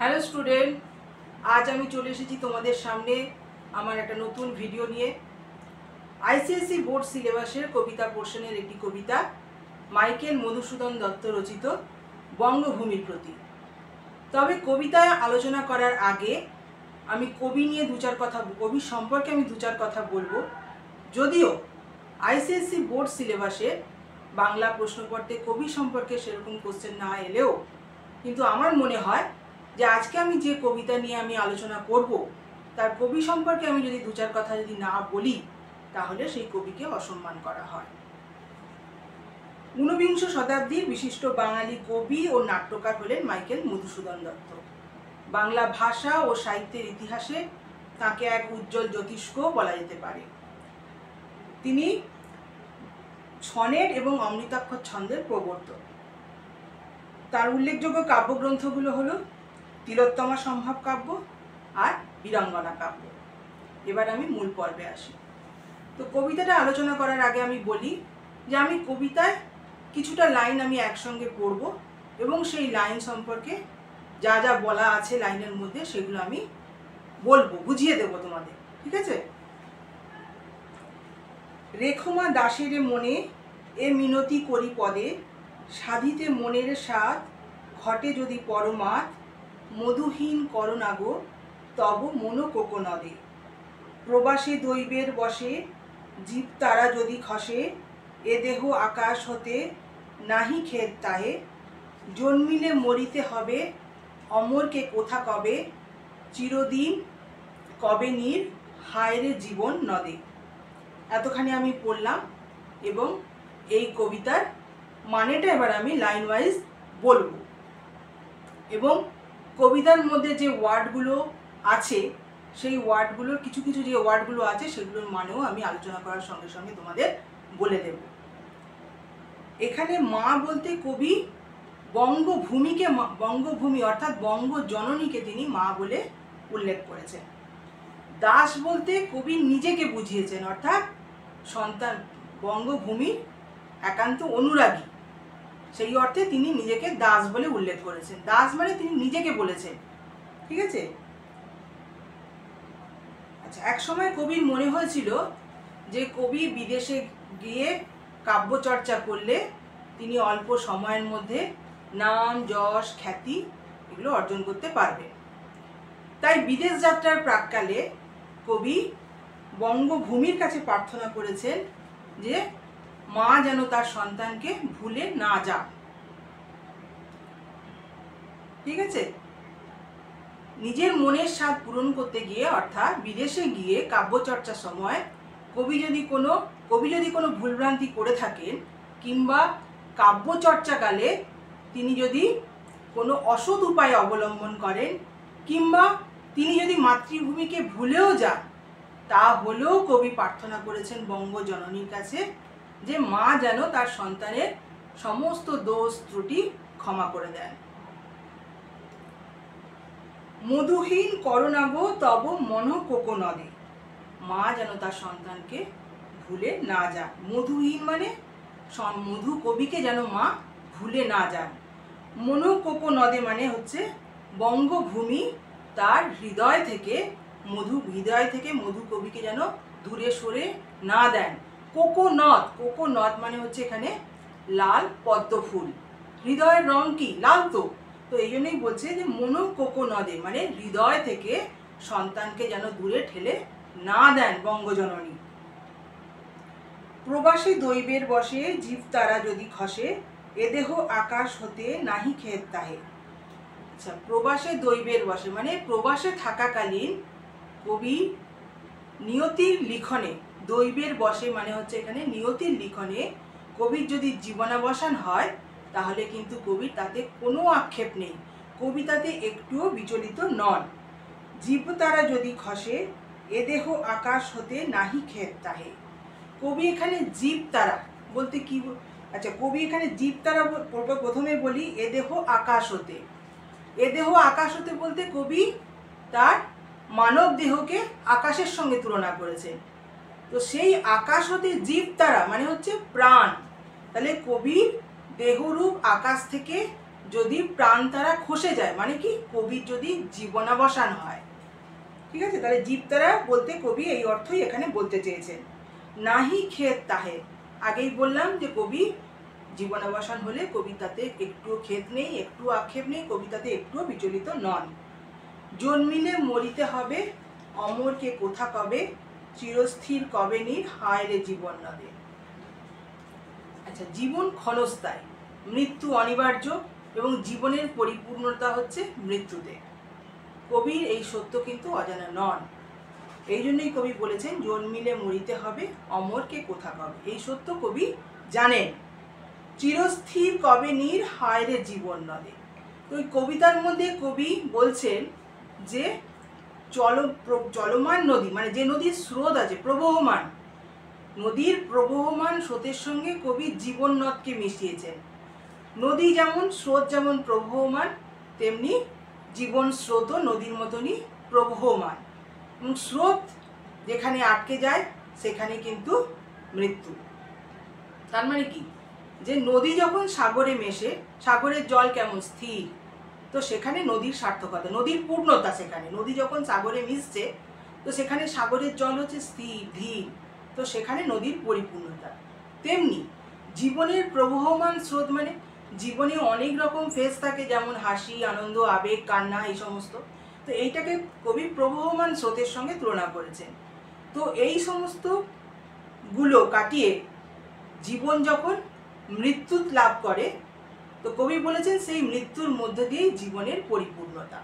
Hello student, আজ আমি চলে এসেছি তোমাদের সামনে আমার একটা নতুন ভিডিও নিয়ে। আইসিএসসি বোর্ড সিলেবাসের কবিতা পোর্শনের একটি কবিতা, মাইকেল মধুসূদন দত্ত রচিত বঙ্গভূমির প্রতি। তবে কবিতায় আলোচনা করার আগে আমি কবি নিয়ে কবি সম্পর্কে আমি দু চার কথা বলবো। যদিও আইসিএসসি বোর্ড সিলেবাসে বাংলা প্রশ্নপত্রে কবি সম্পর্কে সেরকম কোশ্চেন না এলেও কিন্তু আমার মনে হয় যে আজকে আমি যে কবিতা নিয়ে আমি আলোচনা করব তার কবি সম্পর্কে আমি যদি দু চার কথা যদি না বলি তাহলে সেই কবিকে অসম্মান করা হয়। ঊনবিংশ শতাব্দীর বিশিষ্ট বাঙালি কবি ও নাট্যকার হলেন মাইকেল মধুসূদন দত্ত। বাংলা ভাষা ও সাহিত্যের ইতিহাসে তাকে এক উজ্জ্বল জ্যোতিষ্ক বলা যেতে পারে। তিনি ছনেট এবং অমৃতাক্ষর ছন্দের প্রবর্তক। তার উল্লেখযোগ্য কাব্যগ্রন্থগুলো হলো তিলোত্তমা সম্ভব কাব্য আর বীরাঙ্গনা কাব্য। এবার আমি মূল পর্বে আসি। তো কবিতাটা আলোচনা করার আগে আমি বলি যে আমি কবিতায় কিছুটা লাইন আমি একসঙ্গে পড়ব এবং সেই লাইন সম্পর্কে যা যা বলা আছে লাইনের মধ্যে সেগুলো আমি বলবো, বুঝিয়ে দেবো তোমাদের, ঠিক আছে? রেখমা দাসের মনে এ মিনতি করি পদে, সাধিতে মনের স্বাদ ঘটে যদি পরমাৎ, মধুহীন করোনাগো তব মন কোকনদে, প্রবাসে দৈবের বসে জীব তারা যদি খসে, এ দেহ আকাশ হতে নাহি খেদ তাহে, জন্মিলে মরিতে হবে অমরকে কোথা কবে, চিরদিন কবে নীর হায়রে জীবন নদে। এতখানি আমি পড়লাম এবং এই কবিতার মানেটা এবার আমি লাইন ওয়াইজ বলবো এবং কবিতার মধ্যে যে ওয়ার্ডগুলো আছে সেই ওয়ার্ডগুলোর কিছু কিছু যে ওয়ার্ডগুলো আছে সেগুলোর মানেও আমি আলোচনা করার সঙ্গে সঙ্গে তোমাদের বলে দেব। এখানে মা বলতে কবি বঙ্গভূমি অর্থাৎ বঙ্গ জননীকে তিনি মা বলে উল্লেখ করেছেন। দাস বলতে কবি নিজেকে বুঝিয়েছেন, অর্থাৎ সন্তান বঙ্গভূমির একান্ত অনুরাগী, সেই অর্থে তিনি নিজেকে দাস বলে উল্লেখ করেছেন। দাস মানে তিনি নিজেকে বলেছেন, ঠিক আছে? আচ্ছা, এক সময় কবির মনে হয়েছিল যে কবি বিদেশে গিয়ে কাব্যচর্চা করলে তিনি অল্প সময়ের মধ্যে নাম যশ খ্যাতি এগুলো অর্জন করতে পারবে। তাই বিদেশ যাত্রার প্রাক্কালে কবি বঙ্গভূমির কাছে প্রার্থনা করেছেন যে মা যেন তার সন্তানকে ভুলে না যান, ঠিক আছে? নিজের মনের স্বাদ পূরণ করতে গিয়ে অর্থাৎ বিদেশে গিয়ে কাব্যচর্চার সময় কবি যদি কোনো ভুলভ্রান্তি করে থাকেন কিংবা কাব্যচর্চাকালে তিনি যদি কোনো অসৎ উপায় অবলম্বন করেন কিংবা তিনি যদি মাতৃভূমিকে ভুলেও যান, তা হলেও কবি প্রার্থনা করেছেন বঙ্গজননীর কাছে যে মা যেন তার সন্তানের সমস্ত দোষ ত্রুটি ক্ষমা করে দেন। মধুহীন করোনাগো তব মন কোকনদে, মা যেন তার সন্তানকে ভুলে না যান। মধুহীন মানে মধু কবিকে যেন মা ভুলে না যান। মন কোকনদে মানে হচ্ছে বঙ্গভূমি তার হৃদয় থেকে মধু কবিকে যেন দূরে সরে না দেন। কোকোনদ মানে হচ্ছে এখানে লাল পদ্ম ফুল। হৃদয়ের রং কি? লাল। তো এই জন্যই বলছে যে মনো কোকোনদে মানে হৃদয় থেকে সন্তানকে যেন দূরে ঠেলে না দেন বঙ্গজননী। প্রবাসী দৈবের বসে জীব তারা যদি খসে, এ দেহ আকাশ হতে নাহি খেদ তাহে। আচ্ছা, প্রবাসে দৈবের বসে মানে প্রবাসে থাকাকালীন কবি নিয়তির লিখনে, দৈবের বসে মানে হচ্ছে এখানে নিয়তির লিখনে কবির যদি জীবনাবসান হয় তাহলে কিন্তু কবির তাতে কোনো আক্ষেপ নেই, কবি তাতে একটুও বিচলিত নন। জীব তারা যদি খসে, এ দেহ আকাশ হতে নাহি খেদ তাহে। কবি এখানে জীব তারা বলতে কি? আচ্ছা, কবি এখানে জীব তারা প্রথমে বলি এ দেহ আকাশ হতে। এ দেহ আকাশ হতে বলতে কবি তার মানব দেহকে আকাশের সঙ্গে তুলনা করেছেন। তো সেই আকাশ হতে জীব তারা মানে হচ্ছে প্রাণ। তাহলে কবির দেহরূপ আকাশ থেকে যদি প্রাণ তারা খসে যায়, মানে কি কবির যদি জীবনাবসান হয়, ঠিক আছে, তাহলে জীবতারা বলতে কবি এই অর্থই এখানে বলতে চেয়েছেন। নাহি খেদ তাহে, আগেই বললাম যে কবি জীবনাবসান হলে কবিতাতে একটুও খেদ নেই, একটু আক্ষেপ নেই, কবিতাতে একটুও বিচলিত নন। জন্মিলে মরিতে হবে, অমরকে কোথা কবে, চিরস্থির কবে নীর, হায় রে জীবন নদে। আচ্ছা, জীবন ক্ষণস্থায়ী, মৃত্যু অনিবার্য এবং জীবনের পরিপূর্ণতা হচ্ছে মৃত্যুতে। কবির এই সত্য কিন্তু অজানা নন, এই জন্যই কবি বলেছেন জন্মিলে মরিতে হবে, অমরকে কোথা কবে। এই সত্য কবি জানেন। চিরস্থির কবে নীর, হায় রে জীবন নদে। তো ওই কবিতার মধ্যে কবি বলছেন যে চলমান নদী, মানে যে নদীর স্রোত আছে প্রবহমান, নদীর প্রবহমান স্রোতের সঙ্গে কবি জীবন নদকে মিশিয়েছেন। নদী যেমন স্রোত যেমন প্রবহমান, তেমনি জীবন স্রোতও নদীর মতনই প্রবহমান। এবং স্রোত যেখানে আটকে যায় সেখানে কিন্তু মৃত্যু। তার মানে কি, যে নদী যখন সাগরে মেশে, সাগরের জল কেমন স্থির, তো সেখানে নদীর সার্থকতা, নদীর পূর্ণতা, সেখানে নদী যখন সাগরে মিশছে তো সেখানে সাগরের জল হচ্ছে স্থির ধীর, তো সেখানে নদীর পরিপূর্ণতা। তেমনি জীবনের প্রবহমান স্রোত, মানে জীবনে অনেক রকম ফেজ থাকে, যেমন হাসি, আনন্দ, আবেগ, কান্না, এই সমস্ত। তো এইটাকে কবি প্রবহমান স্রোতের সঙ্গে তুলনা করেছেন। তো এই সমস্ত গুলো কাটিয়ে জীবন যখন মৃত্যু লাভ করে, তো কবি বলেছেন সেই মৃত্যুর মধ্য দিয়েই জীবনের পরিপূর্ণতা।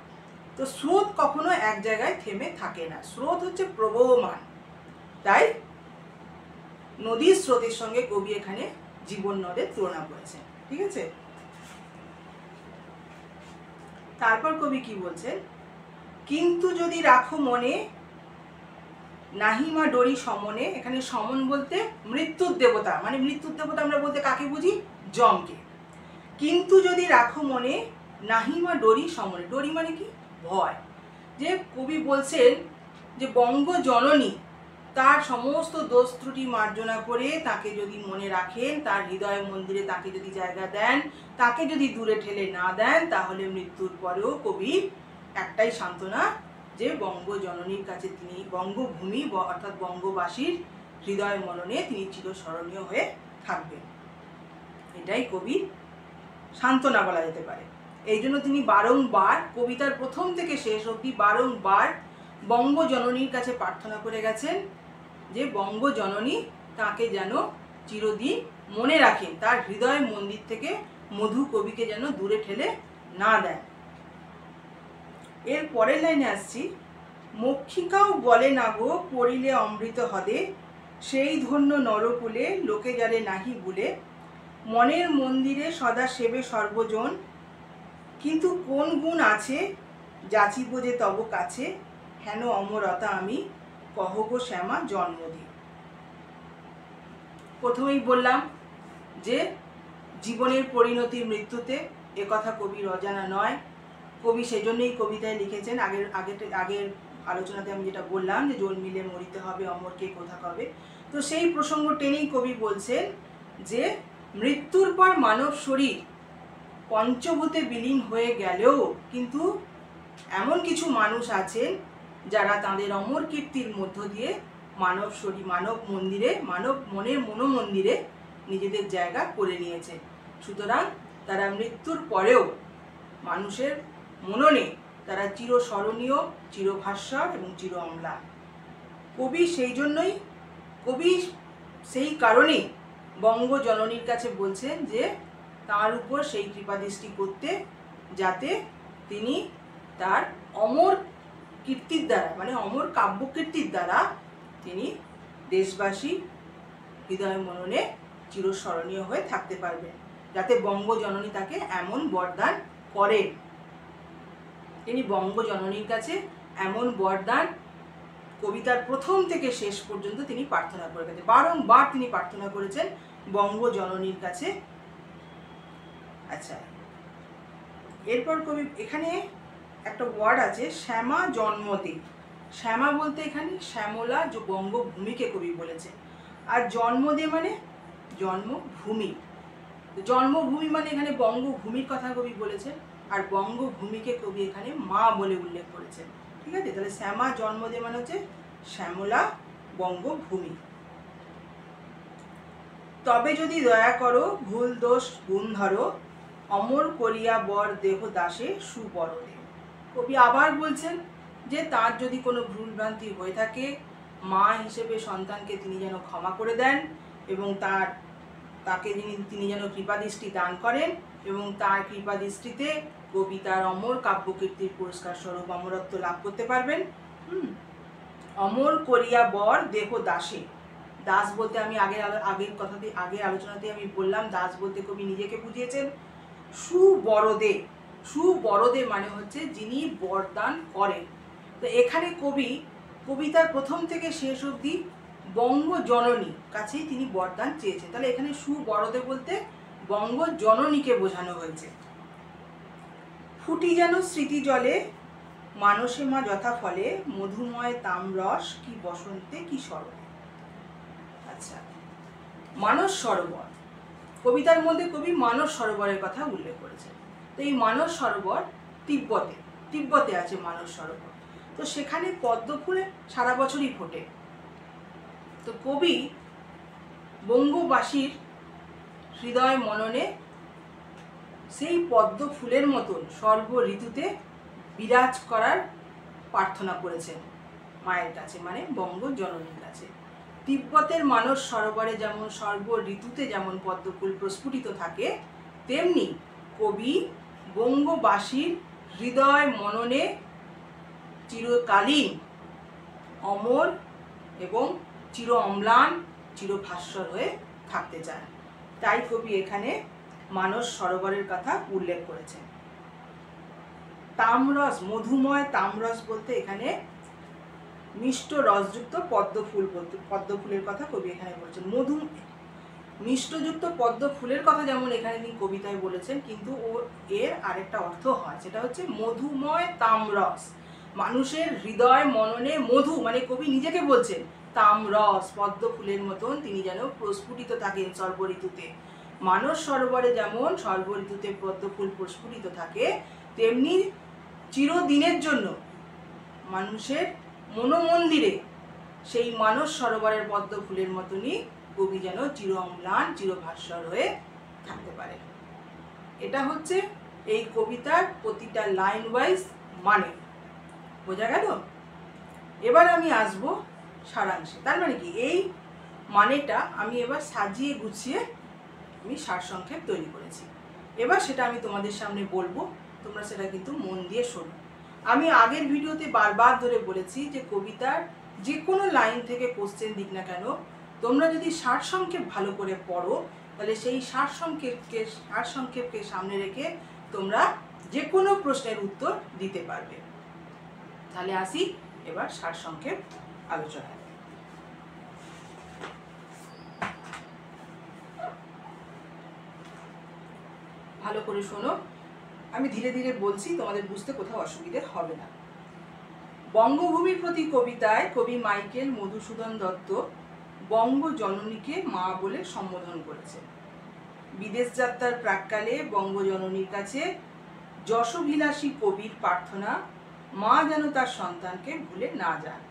তো স্রোত কখনো এক জায়গায় থেমে থাকে না, স্রোত হচ্ছে প্রবহমান। তাই নদীর স্রোতের সঙ্গে কবি এখানে জীবন নদের তুলনা করেছেন, ঠিক আছে। তারপর কবি কি বলছেন, কিন্তু যদি রাখো মনে, নাহিমা ডরি সমনে। এখানে সমন বলতে মৃত্যুর দেবতা, মানে মৃত্যুর দেবতা আমরা বলতে কাকে বুঝি, যমকে। কিন্তু যদি রাখো মনে, নাহিমা ডরি সমনে। ডরি মানে কি, ভয়। যে কবি বলছেন যে বঙ্গ জননী তার সমস্ত দোষ ত্রুটি মার্জনা করে তাকে যদি মনে রাখেন, তার হৃদয় মন্দিরে তাকে যদি জায়গা দেন, তাকে যদি দূরে ঠেলে না দেন, তাহলে মৃত্যুর পরেও কবির একটাই সান্ত্বনা, যে বঙ্গ জননীর কাছে তিনি, বঙ্গভূমি অর্থাৎ বঙ্গবাসীর হৃদয় মননে তিনি চিরস্মরণীয় হয়ে থাকবেন। এটাই কবির সান্ত্বনা বলা যেতে পারে। এই জন্য তিনি বারংবার কবিতার প্রথম থেকে শেষ অবধি বারংবার বঙ্গজননীর কাছে প্রার্থনা করে গেছেন যে বঙ্গজননী তাকে যেন চিরদিন মনে রাখেন, তার হৃদয় মন্দির থেকে মধু কবিকে যেন দূরে ঠেলে না দেন। এর পরের লাইনে আসছি, মক্ষিকাও বলে না গো পড়িলে অমৃত হদে, সেই ধন্য নরকুলে লোকে যারে নাহি ভুলে, মনের মন্দিরে সদা সেবে সর্বজন, কিন্তু কোন গুণ আছে যাচিব যে তব কাছে, হেন অমরতা আমি কহব শ্যামা জন্মদি। প্রথমেই বললাম যে জীবনের পরিণতি মৃত্যুতে, একথা কবির অজানা নয়। কবি সেজন্যই কবিতায় লিখেছেন, আগের আলোচনাতে আমি যেটা বললাম যে জন্মিলে মরিতে হবে, অমরকে কোথা কবে। তো সেই প্রসঙ্গ টেনেই কবি বলছেন যে মৃত্যুর পর মানব শরীর পঞ্চভূতে বিলীন হয়ে গেলেও কিন্তু এমন কিছু মানুষ আছেন যারা তাদের অমর কীর্তির মধ্য দিয়ে মানব শরীর, মানব মন্দিরে, মানব মনের মনোমন্দিরে নিজেদের জায়গা করে নিয়েছে। সুতরাং তারা মৃত্যুর পরেও মানুষের মননে তারা চিরস্মরণীয়, চিরভাস্বর এবং চির অম্লান। কবি সেই জন্যই, কবি সেই কারণেই বঙ্গজননীর কাছে বলছেন যে তার উপর সেই কৃপাদৃষ্টি করতে, যাতে তিনি তার অমর কীর্তির দ্বারা, মানে অমর কাব্যকীর্তির দ্বারা তিনি দেশবাসী হৃদয় মননে চিরস্মরণীয় হয়ে থাকতে পারবেন, যাতে বঙ্গজননী তাকে এমন বরদান করেন। তিনি বঙ্গজননীর কাছে এমন বরদান কবিতার প্রথম থেকে শেষ পর্যন্ত তিনি প্রার্থনা করে গেছেন, বারংবার তিনি প্রার্থনা করেছেন বঙ্গজননীর কাছে। আচ্ছা, এরপর কবি এখানে একটা ওয়ার্ড আছে শ্যামা জন্মদে। শ্যামা বলতে এখানে শ্যামলা যে বঙ্গভূমিকে কবি বলেছে, আর জন্মদে মানে জন্মভূমি। জন্মভূমি মানে এখানে বঙ্গভূমির কথা কবি বলেছেন, আর বঙ্গভূমিকে কবি এখানে মা বলে উল্লেখ করেছেন। ঠিক আছে, তাহলে শ্যামা জন্মদে মানে হচ্ছে শ্যামলা বঙ্গভূমি। তবে যদি দয়া করো ভুল দোষ গুণ ধরো, অমর করিয়া বর দেহ দাসে সুবরদে। কবি আবার বলছেন যে তার যদি কোনো ভুলভ্রান্তি হয়ে থাকে, মা হিসেবে সন্তানকে তিনি যেন ক্ষমা করে দেন এবং তাকে তিনি যেন কৃপাদৃষ্টি দান করেন এবং তার কৃপাদৃষ্টিতে কবি তার অমর কাব্যকীর্তির পুরস্কার স্বরূপ অমরত্ব লাভ করতে পারবেন। অমর করিয়া বর দেহ দাসে। দাস বলতে আমি আগের আলোচনাতে আমি বললাম, দাস বলতে কবি নিজেকে বুঝিয়েছেন। সুবরদে, সুবরদে মানে হচ্ছে যিনি বরদান করেন। তো এখানে কবিতার প্রথম থেকে শেষ অবধি বঙ্গজননী কাছেই তিনি বরদান চেয়েছেন। তাহলে এখানে সুবরদে বলতে বঙ্গজননীকে বোঝানো হয়েছে। ফুটি যেন স্মৃতি জলে মানসে মা যথা ফলে, মধুময় তামরস কি বসন্তে কি শরতে। আচ্ছা, মানস সরোবর, কবিতার মধ্যে কবি মানস সরোবরের কথা উল্লেখ করেছেন। তো এই মানস সরোবর তিব্বতে আছে মানস সরোবর। তো সেখানে পদ্ম ফুল সারা বছরই ফোটে। তো কবি বঙ্গবাসীর হৃদয় মননে সেই পদ্ম ফুলের মতন সর্ব ঋতুতে বিরাজ করার প্রার্থনা করেছেন মায়ের কাছে, মানে বঙ্গজননীর কাছে। তিব্বতের মানস সরোবরে যেমন সর্ব ঋতুতে যেমন পদ্মফুল প্রস্ফুটিত থাকে, তেমনি কবি বঙ্গবাসীর হৃদয় মননে চিরকালীন অমর এবং চির অম্লান চিরভাস্বর হয়ে থাকতে চান। তাই কবি এখানে মানস সরোবরের কথা উল্লেখ করেছেন। তামরস, মধুময় তামরস বলতে এখানে মিষ্ট রসযুক্ত পদ্মফুলের কথা কবি এখানে বলেছেন। মিষ্টযুক্ত পদ্ম ফুলের কথা যেমন এখানে তিনি কবিতায় বলেছেন, কিন্তু এর আরেকটা অর্থ হয়, সেটা হচ্ছে মধুময় তামরস। মানুষের হৃদয় মননে মধু, মানে কবি নিজেকে বলছেন তামরস পদ্ম ফুলের মতন তিনি যেন প্রস্ফুটিত থাকেন সর্ব ঋতুতে। মানস সরোবরে যেমন সর্ব ঋতুতে পদ্ম ফুল প্রস্ফুটিত থাকে, তেমনি চিরদিনের জন্য মানুষের মনোমন্দিরে সেই মানস সরোবরের পদ্ম ফুলের মতনই কবি যেন চির অম্লান চিরভাস্বর হয়ে থাকতে পারে। এটা হচ্ছে এই কবিতার প্রতিটা লাইন ওয়াইজ মানে। বোঝা গেল? এবার আমি আসব সারাংশে। তার মানে কি, এই মানেটা আমি এবার সাজিয়ে গুছিয়ে আমি সারসংক্ষেপ তৈরি করেছি। এবার সেটা আমি তোমাদের সামনে বলবো, তোমরা সেটা কিন্তু মন দিয়ে শোনো। আমি আগের ভিডিওতে বারবার ধরে বলেছি যে কবিতার যে কোনো লাইন থেকে কোশ্চেন দিক না কেন, তোমরা যদি সারসংক্ষেপ ভালো করে পড়ো, তাহলে সেই সারসংক্ষেপকে সামনে রেখে তোমরা যে কোনো প্রশ্নের উত্তর দিতে পারবে। তাহলে আসি এবার সারসংক্ষেপ আলোচনায়। ভালো করে শোনো, আমি ধীরে ধীরে বলছি, তোমাদের বুঝতে কোথাও অসুবিধে হবে না। বঙ্গভূমির প্রতি কবিতায় কবি মাইকেল মধুসূদন দত্ত বঙ্গজননীকে মা বলে সম্বোধন করেছেন। বিদেশ যাত্রার প্রাক্কালে বঙ্গজননীর কাছে যশোভিলাষী কবির প্রার্থনা, মা যেন তার সন্তানকে ভুলে না যান,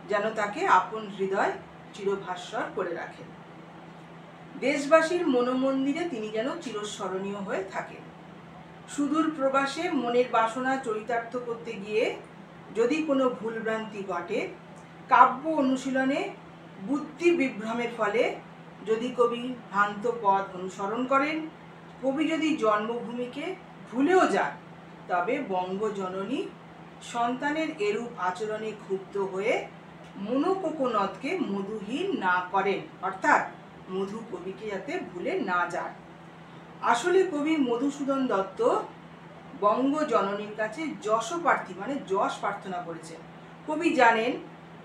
যেন তাকে আপন হৃদয় চিরভাস্বর করে রাখেন। দেশবাসীর মনোমন্দিরে তিনি যেন চিরস্মরণীয় হয়ে থাকেন। সুদূর প্রবাসে মনের বাসনা চরিতার্থ করতে গিয়ে যদি কোনো ভুলভ্রান্তি ঘটে, কাব্য অনুশীলনে বুদ্ধি বিভ্রমের ফলে যদি কবি ভ্রান্ত পথ অনুসরণ করেন, কবি যদি জন্মভূমিকে ভুলেও যান, তবে বঙ্গজননী সন্তানের এরূপ আচরণে ক্ষুব্ধ হয়ে মনোকোকোনদকে মধুহীন না করেন, অর্থাৎ মধু কবিকে যাতে ভুলে না যান। আসলে কবি মধুসূদন দত্ত বঙ্গজননীর কাছে যশোপ্রার্থী মানে যশ প্রার্থনা করেছেন। কবি জানেন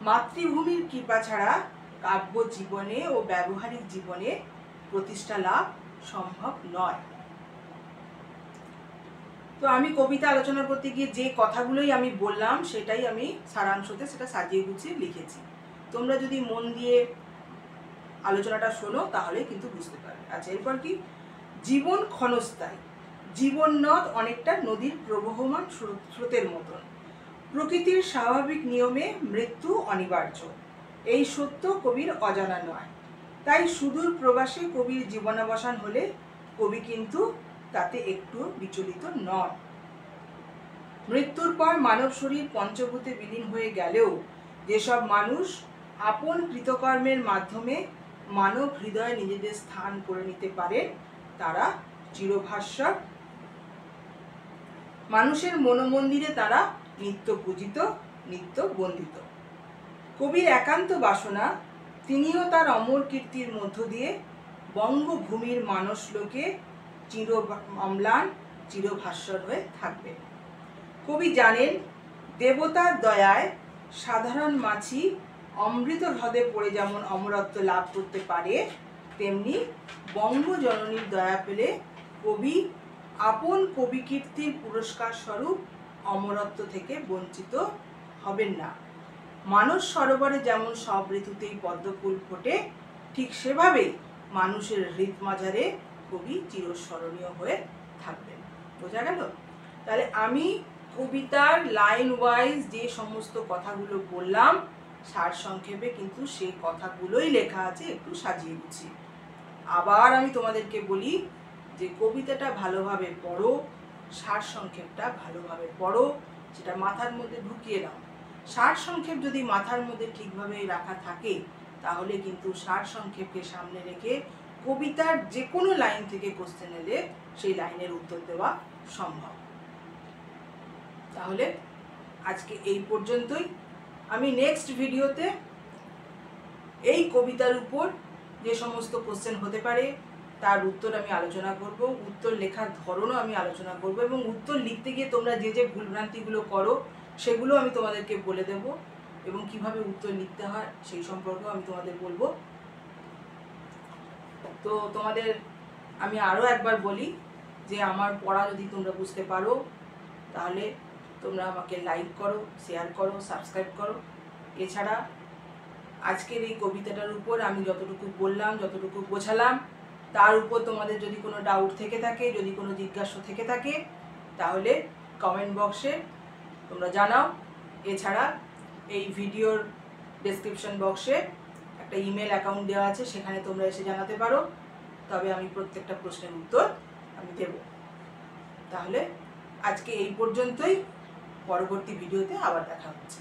মাতৃভূমির কৃপা ছাড়া কাব্য জীবনে ও ব্যবহারিক জীবনে প্রতিষ্ঠা লাভ সম্ভব নয়। তো আমি কবিতা আলোচনা করতে গিয়ে যে কথাগুলোই আমি বললাম সেটাই আমি সারাংশতে সেটা সাজিয়ে গুছিয়ে লিখেছি। তোমরা যদি মন দিয়ে আলোচনাটা শোনো তাহলে কিন্তু বুঝতে পারবে। আচ্ছা, এরপর কি, জীবন ক্ষণস্থায়ী, জীবন নদ অনেকটা নদীর প্রবহমান স্রোতের মতন। প্রকৃতির স্বাভাবিক নিয়মে মৃত্যু অনিবার্য, এই সত্য কবির অজানা নয়। তাই সুদূর প্রবাসে কবির জীবনাবসান হলে কবি কিন্তু তাতে একটু বিচলিত নন। মৃত্যুর পর মানব শরীর পঞ্চভূতে বিলীন হয়ে গেলেও যেসব মানুষ আপন কৃতকর্মের মাধ্যমে মানব হৃদয়ে নিজেদের স্থান করে নিতে পারেন তারা চিরভাস্বর। মানুষের মনোমন্দিরে তারা নিত্য পূজিত, নিত্য বন্দিত। কবির একান্ত বাসনা তিনিও তার অমর কীর্তির মধ্য দিয়ে বঙ্গভূমির মানসলোকে চির অম্লান, চিরভাস্বর হয়ে থাকবেন। কবি জানেন দেবতার দয়ায় সাধারণ মাছি অমৃত হ্রদে পড়ে যেমন অমরত্ব লাভ করতে পারে, তেমনি বঙ্গজননীর দয়া পেলে কবি আপন কবি কীর্তির পুরস্কার স্বরূপ অমরত্ব থেকে বঞ্চিত হবেন না। মানস সরোবরে যেমন সব ঋতুতেই পদ্মফুল ফোটে, ঠিক সেভাবেই মানুষের হৃদমাঝারে কবি চিরস্মরণীয় হয়ে থাকবেন। বোঝা গেল? তাহলে আমি কবিতার লাইন ওয়াইজ যে সমস্ত কথাগুলো বললাম সারসংক্ষেপে কিন্তু সেই কথাগুলোই লেখা আছে, একটু সাজিয়ে দিচ্ছি। আবার আমি তোমাদেরকে বলি যে কবিতাটা ভালোভাবে পড়ো, সারসংক্ষেপটা ভালোভাবে পড়ো, সেটা মাথার মধ্যে ঢুকিয়ে নাও। সারসংক্ষেপ যদি মাথার মধ্যে ঠিকভাবে রাখা থাকে তাহলে কিন্তু সারসংক্ষেপকে সামনে রেখে কবিতার যে কোনো লাইন থেকে কোশ্চেন এলে সেই লাইনের উত্তর দেওয়া সম্ভব। তাহলে আজকে এই পর্যন্তই। আমি নেক্সট ভিডিওতে এই কবিতার উপর যে সমস্ত কোশ্চেন হতে পারে তার উত্তর আমি আলোচনা করব, উত্তর লেখার ধরনও আমি আলোচনা করব, এবং উত্তর লিখতে গিয়ে তোমরা যে যে ভুলভ্রান্তিগুলো করো সেগুলো আমি তোমাদেরকে বলে দেব, এবং কিভাবে উত্তর লিখতে হয় সেই সম্পর্কেও আমি তোমাদের বলবো। তো তোমাদের আমি আরও একবার বলি যে আমার পড়া যদি তোমরা বুঝতে পারো তাহলে তোমরা আমাকে লাইক করো, শেয়ার করো, সাবস্ক্রাইব করো। এছাড়া আজকের এই কবিতাটার উপর আমি যতটুকু বললাম, যতটুকু বোঝালাম, তার উপর তোমাদের যদি কোনো ডাউট থেকে থাকে, যদি কোনো জিজ্ঞাসা থেকে থাকে তাহলে কমেন্ট বক্সে তোমরা জানাও। এছাড়া এই ভিডিওর ডেসক্রিপশন বক্সে একটা ইমেল অ্যাকাউন্ট দেওয়া আছে, সেখানে তোমরা এসে জানাতে পারো, তবে আমি প্রত্যেকটা প্রশ্নের উত্তর আমি দেব। তাহলে আজকে এই পর্যন্তই, পরবর্তী ভিডিওতে আবার দেখা হচ্ছে।